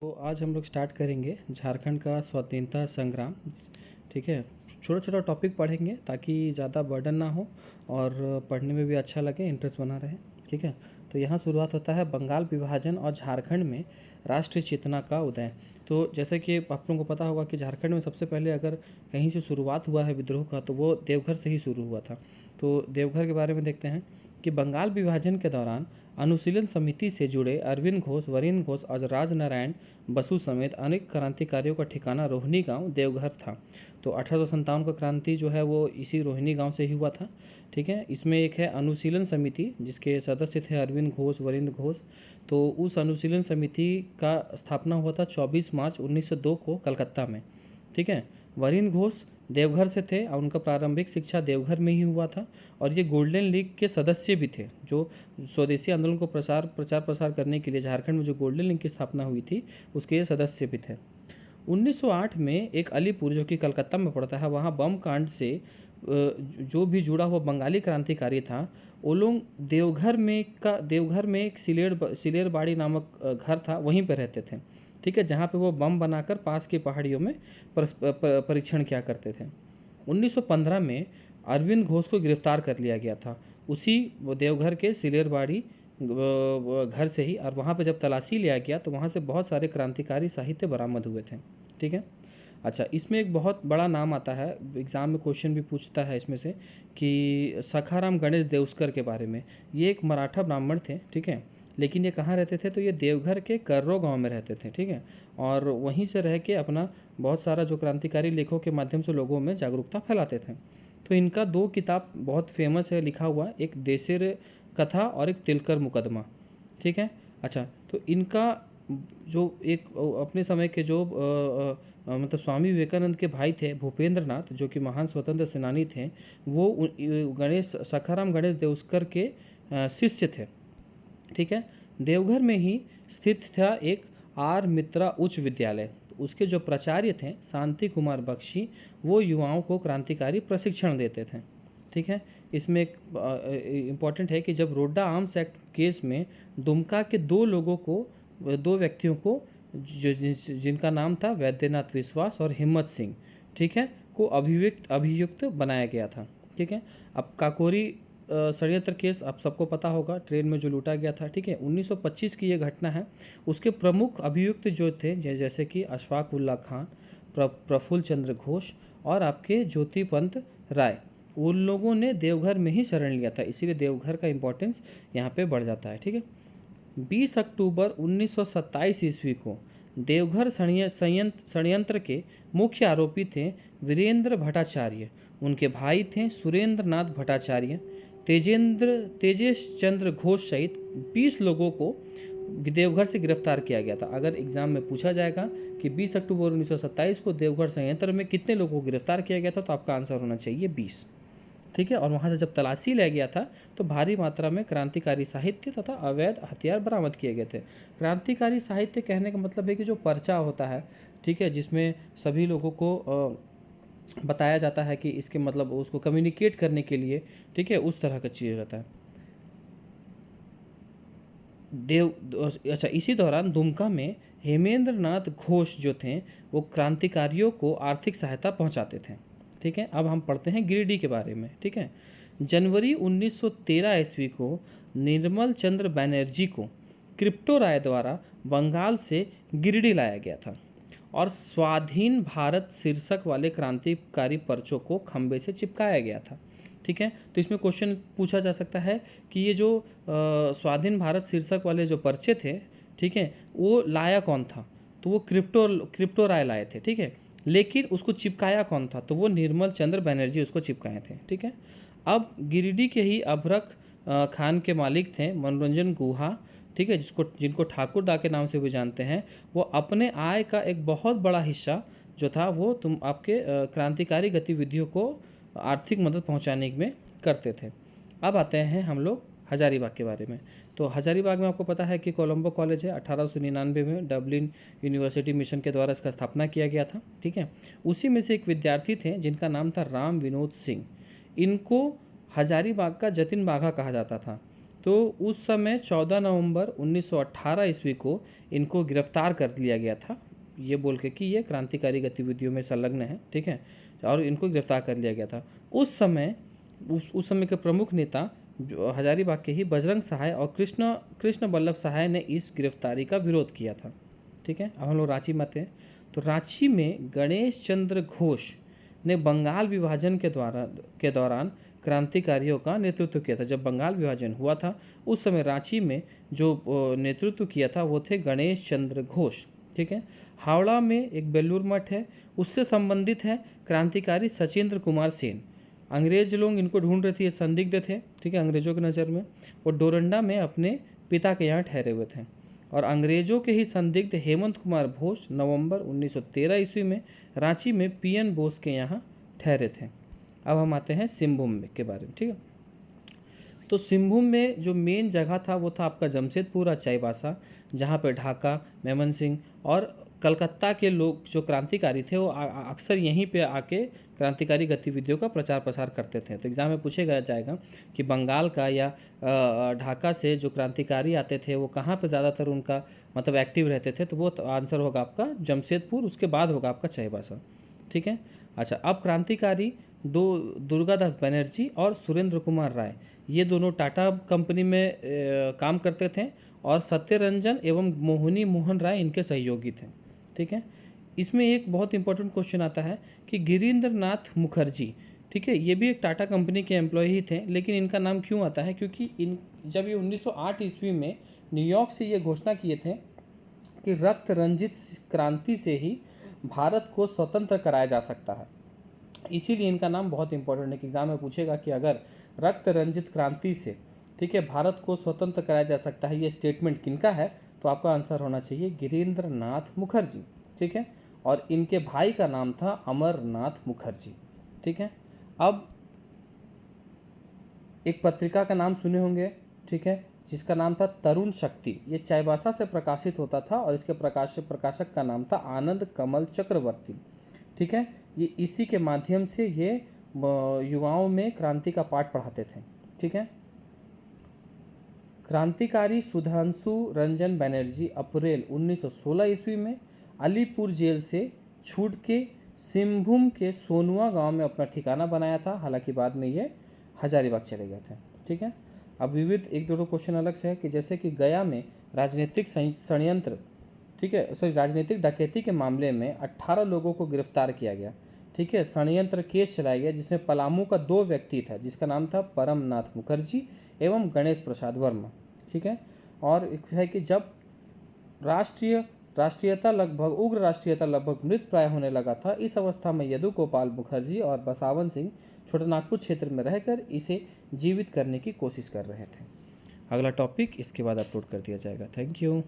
तो आज हम लोग स्टार्ट करेंगे झारखंड का स्वतंत्रता संग्राम। ठीक है, छोटा छोटा टॉपिक पढ़ेंगे ताकि ज़्यादा बर्डन ना हो और पढ़ने में भी अच्छा लगे, इंटरेस्ट बना रहे। ठीक है, तो यहाँ शुरुआत होता है बंगाल विभाजन और झारखंड में राष्ट्रीय चेतना का उदय। तो जैसे कि आप लोगों को पता होगा कि झारखंड में सबसे पहले अगर कहीं से शुरुआत हुआ है विद्रोह का तो वो देवघर से ही शुरू हुआ था। तो देवघर के बारे में देखते हैं कि बंगाल विभाजन के दौरान अनुशीलन समिति से जुड़े अरविंद घोष, वरिंद घोष और राजनारायण बसु समेत अनेक क्रांतिकारियों का ठिकाना रोहिणी गांव देवघर था। तो 1857 का क्रांति जो है वो इसी रोहिणी गांव से ही हुआ था। ठीक है, इसमें एक है अनुशीलन समिति जिसके सदस्य थे अरविंद घोष, वरिंद घोष। तो उस अनुशीलन समिति का स्थापना हुआ था 24 मार्च 1902 को कलकत्ता में। ठीक है, वरिंद घोष देवघर से थे और उनका प्रारंभिक शिक्षा देवघर में ही हुआ था और ये गोल्डन लीग के सदस्य भी थे। जो स्वदेशी आंदोलन को प्रचार प्रसार करने के लिए झारखंड में जो गोल्डन लीग की स्थापना हुई थी उसके ये सदस्य भी थे। 1908 में एक अलीपुर जो कि कलकत्ता में पड़ता है वहाँ बम कांड से जो भी जुड़ा हुआ बंगाली क्रांतिकारी था वो लोग देवघर में एक सिलेरबाड़ी नामक घर था, वहीं पर रहते थे। ठीक है, जहाँ पे वो बम बनाकर पास की पहाड़ियों में परीक्षण किया करते थे। 1915 में अरविंद घोष को गिरफ्तार कर लिया गया था उसी देवघर के सिलेरबाड़ी घर से ही, और वहाँ पे जब तलाशी लिया गया तो वहाँ से बहुत सारे क्रांतिकारी साहित्य बरामद हुए थे। ठीक है, अच्छा, इसमें एक बहुत बड़ा नाम आता है, एग्ज़ाम में क्वेश्चन भी पूछता है इसमें से कि सखाराम गणेश देउस्कर के बारे में। ये एक मराठा ब्राह्मण थे। ठीक है, लेकिन ये कहाँ रहते थे, तो ये देवघर के कर्रो गांव में रहते थे। ठीक है, और वहीं से रह के अपना बहुत सारा जो क्रांतिकारी लेखों के माध्यम से लोगों में जागरूकता फैलाते थे। तो इनका दो किताब बहुत फेमस है लिखा हुआ, एक देसेर कथा और एक तिलकर मुकदमा। ठीक है, अच्छा, तो इनका जो एक अपने समय के जो मतलब स्वामी विवेकानंद के भाई थे भूपेंद्र नाथ, जो कि महान स्वतंत्र सेनानी थे, वो गणेश सखाराम गणेश देउस्कर के शिष्य थे। ठीक है, देवघर में ही स्थित था एक आर मित्रा उच्च विद्यालय। तो उसके जो प्राचार्य थे शांति कुमार बख्शी, वो युवाओं को क्रांतिकारी प्रशिक्षण देते थे। ठीक है, इसमें एक इम्पॉर्टेंट है कि जब रोड्डा आर्म्स एक्ट केस में दुमका के दो व्यक्तियों को जिनका नाम था वैद्यनाथ विश्वास और हिम्मत सिंह, ठीक है, को अभियुक्त बनाया गया था। ठीक है, अब काकोरी षड्यंत्र केस आप सबको पता होगा, ट्रेन में जो लूटा गया था। ठीक है, 1925 की ये घटना है। उसके प्रमुख अभियुक्त जो थे जैसे कि अशफाक उल्ला खान, प्रफुल्ल चंद्र घोष और आपके ज्योति पंत राय, उन लोगों ने देवघर में ही शरण लिया था, इसीलिए देवघर का इम्पोर्टेंस यहाँ पे बढ़ जाता है। ठीक है, 20 अक्टूबर 1927 ईस्वी को देवघर षड्यंत्र के मुख्य आरोपी थे वीरेंद्र भट्टाचार्य, उनके भाई थे सुरेंद्र नाथ भट्टाचार्य, तेजेश चंद्र घोष सहित 20 लोगों को देवघर से गिरफ्तार किया गया था। अगर एग्जाम में पूछा जाएगा कि 20 अक्टूबर 1927 को देवघर षड्यंत्र में कितने लोगों को गिरफ्तार किया गया था, तो आपका आंसर होना चाहिए 20। ठीक है, और वहाँ से जब तलाशी लिया गया था तो भारी मात्रा में क्रांतिकारी साहित्य तथा अवैध हथियार बरामद किए गए थे। क्रांतिकारी साहित्य कहने का मतलब है कि जो पर्चा होता है, ठीक है, जिसमें सभी लोगों को बताया जाता है कि इसके मतलब उसको कम्युनिकेट करने के लिए, ठीक है, उस तरह का चीज़ रहता है। अच्छा, इसी दौरान दुमका में हेमेंद्र नाथ घोष जो थे वो क्रांतिकारियों को आर्थिक सहायता पहुंचाते थे। ठीक है, अब हम पढ़ते हैं गिरिडीह के बारे में। ठीक है, जनवरी 1913 ईस्वी को निर्मल चंद्र बनर्जी को क्रिप्टो राय द्वारा बंगाल से गिरिडीह लाया गया था और स्वाधीन भारत शीर्षक वाले क्रांतिकारी पर्चों को खंबे से चिपकाया गया था। ठीक है, तो इसमें क्वेश्चन पूछा जा सकता है कि ये जो स्वाधीन भारत शीर्षक वाले जो पर्चे थे, ठीक है, वो लाया कौन था, तो वो क्रिप्टो राय लाए थे। ठीक है, लेकिन उसको चिपकाया कौन था, तो वो निर्मल चंद्र बनर्जी उसको चिपकाए थे। ठीक है, अब गिरिडीह के ही अभरक खान के मालिक थे मनोरंजन गुहा, ठीक है, जिनको ठाकुर दा के नाम से भी जानते हैं, वो अपने आय का एक बहुत बड़ा हिस्सा जो था वो आपके क्रांतिकारी गतिविधियों को आर्थिक मदद पहुंचाने में करते थे। अब आते हैं हम लोग हजारीबाग के बारे में। तो हजारीबाग में आपको पता है कि कोलंबो कॉलेज है, 1899 में डबलिन यूनिवर्सिटी मिशन के द्वारा इसका स्थापना किया गया था। ठीक है, उसी में से एक विद्यार्थी थे जिनका नाम था राम विनोद सिंह। इनको हजारीबाग का जतिन बाघा कहा जाता था। तो उस समय 14 नवंबर 1918 ईस्वी को इनको गिरफ्तार कर लिया गया था, ये बोल के कि ये क्रांतिकारी गतिविधियों में संलग्न है, ठीक है, और इनको गिरफ्तार कर लिया गया था। उस समय के प्रमुख नेता जो हजारीबाग के ही बजरंग सहाय और कृष्ण वल्लभ सहाय ने इस गिरफ्तारी का विरोध किया था, ठीक है। अब हम लोग रांची में आते हैं। तो रांची में गणेश चंद्र घोष ने बंगाल विभाजन के दौरान क्रांतिकारियों का नेतृत्व किया था। जब बंगाल विभाजन हुआ था उस समय रांची में जो नेतृत्व किया था वो थे गणेश चंद्र घोष, ठीक है। हावड़ा में एक बेलूर मठ है, उससे संबंधित है क्रांतिकारी सचिंद्र कुमार सेन। अंग्रेज लोग इनको ढूंढ रहे थे, ये संदिग्ध थे, ठीक है, अंग्रेजों की नज़र में। वो डोरंडा में अपने पिता के यहाँ ठहरे हुए थे और अंग्रेजों के ही संदिग्ध हेमंत कुमार घोष नवंबर 1913 ईस्वी में रांची में पीएन बोस के यहाँ ठहरे थे। अब हम आते हैं सिंहभूम के बारे में, ठीक है। तो सिंहभूम में जो मेन जगह था वो था आपका जमशेदपुर और चाईबासा, जहाँ पे ढाका, मेमन सिंह और कलकत्ता के लोग जो क्रांतिकारी थे वो अक्सर यहीं पे आके क्रांतिकारी गतिविधियों का प्रचार प्रसार करते थे। तो एग्जाम में पूछेगा जाएगा कि बंगाल का या ढाका से जो क्रांतिकारी आते थे वो कहाँ पे ज़्यादातर उनका मतलब एक्टिव रहते थे, तो वो आंसर होगा आपका जमशेदपुर, उसके बाद होगा आपका चाईबासा, ठीक है। अच्छा, अब क्रांतिकारी दो दुर्गादास बनर्जी और सुरेंद्र कुमार राय, ये दोनों टाटा कंपनी में काम करते थे और सत्यरंजन एवं मोहिनी मोहन राय इनके सहयोगी थे, ठीक है। इसमें एक बहुत इंपॉर्टेंट क्वेश्चन आता है कि गिरीन्द्र नाथ मुखर्जी, ठीक है, ये भी एक टाटा कंपनी के एम्प्लॉय ही थे, लेकिन इनका नाम क्यों आता है, क्योंकि जब ये 1908 ईस्वी में न्यूयॉर्क से ये घोषणा किए थे कि रक्त रंजित क्रांति से ही भारत को स्वतंत्र कराया जा सकता है, इसीलिए इनका नाम बहुत इंपॉर्टेंट है कि एग्जाम में पूछेगा कि अगर रक्त रंजित क्रांति से, ठीक है, भारत को स्वतंत्र कराया जा सकता है, ये स्टेटमेंट किनका है, तो आपका आंसर होना चाहिए गिरीन्द्र नाथ मुखर्जी, ठीक है। और इनके भाई का नाम था अमरनाथ मुखर्जी, ठीक है। अब एक पत्रिका का नाम सुने होंगे, ठीक है, जिसका नाम था तरुण शक्ति, ये चाईबासा से प्रकाशित होता था और इसके प्रकाशक का नाम था आनंद कमल चक्रवर्ती, ठीक है। ये इसी के माध्यम से ये युवाओं में क्रांति का पाठ पढ़ाते थे, ठीक है। क्रांतिकारी सुधांशु रंजन बनर्जी अप्रैल 1916 ईस्वी में अलीपुर जेल से छूट के सिंहभूम के सोनुआ गांव में अपना ठिकाना बनाया था, हालांकि बाद में ये हजारीबाग चले गए थे, ठीक है। अब विविध एक दो क्वेश्चन अलग से है कि जैसे कि गया में राजनीतिक षड्यंत्र, ठीक है, सॉरी, राजनीतिक डकैती के मामले में 18 लोगों को गिरफ्तार किया गया, ठीक है। षड्यंत्र केस चलाया गया जिसमें पलामू का 2 व्यक्ति था जिसका नाम था परमनाथ मुखर्जी एवं गणेश प्रसाद वर्मा, ठीक है। और एक है कि जब उग्र राष्ट्रीयता लगभग मृत प्राय होने लगा था, इस अवस्था में यदु गोपाल मुखर्जी और बसावन सिंह छोटानागपुर क्षेत्र में रहकर इसे जीवित करने की कोशिश कर रहे थे। अगला टॉपिक इसके बाद अपलोड कर दिया जाएगा। Thank you.